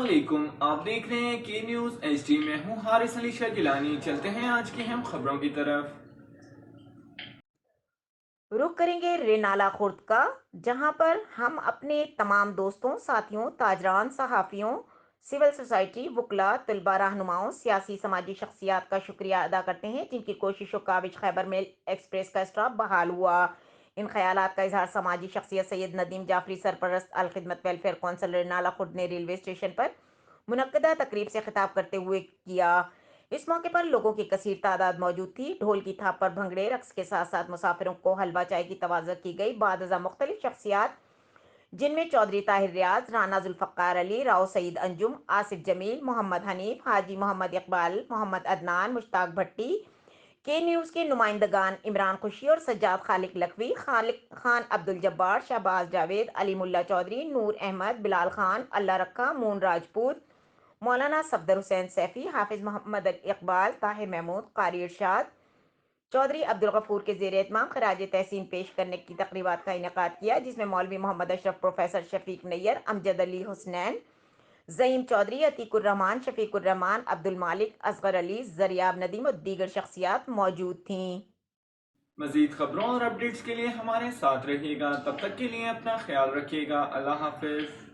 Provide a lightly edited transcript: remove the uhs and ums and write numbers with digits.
علیکم، آپ دیکھ رہے ہیں کے نیوز ایچ ڈی میں ہوں حارث علی شاہ گیلانی۔ چلتے ہیں آج کی اہم خبروں کی طرف۔ رخ کریں گے رینالہ خرد کا، جہاں پر ہم اپنے تمام دوستوں، ساتھیوں، تاجران، صحافیوں، سول سوسائٹی، وکلاء، طلباء، رہنماؤں، سیاسی سماجی شخصیات کا شکریہ ادا کرتے ہیں جن کی کوششوں کا خیبر میل ایکسپریس کا اسٹاف بحال ہوا۔ ان خیالات کا اظہار سماجی شخصیت سید ندیم جعفری، سرپرست الخدمت ویلفیئر کونسل رینالہ خرد نے ریلوے اسٹیشن پر منعقدہ تقریب سے خطاب کرتے ہوئے کیا۔ اس موقع پر لوگوں کی کثیر تعداد موجود تھی۔ ڈھول کی تھاپ پر بھنگڑے رقص کے ساتھ ساتھ مسافروں کو حلوہ چائے کی توازن کی گئی۔ بعد ازاں مختلف شخصیات جن میں چودھری طاہر ریاض، رانا ذوالفقار علی، راؤ سعید انجم، آصف جمیل، محمد حنیف، حاجی محمد اقبال، محمد عدنان، مشتاق بھٹی، کے نیوز کے نمائندگان عمران خوشی اور سجاد خالق لکھوی، خالق خان عبدالجبار، شہباز جاوید، علی ملا چودھری، نور احمد، بلال خان، اللہ رکھا، مون راجپوت، مولانا صفدر حسین سیفی، حافظ محمد اقبال، طاہر محمود، قاری ارشاد چودھری عبدالغفور کے زیر اہتمام خراج تحسین پیش کرنے کی تقریبات کا انعقاد کیا، جس میں مولوی محمد اشرف، پروفیسر شفیق نیر، امجد علی حسنین، زعیم چودھری، عتیق الرحمان، شفیق الرحمان، عبد المالک، اصغر علی، زریاب ندیم اور دیگر شخصیات موجود تھیں۔ مزید خبروں اور اپڈیٹس کے لیے ہمارے ساتھ رہیے گا، تب تک کے لیے اپنا خیال رکھیے گا۔ اللہ حافظ۔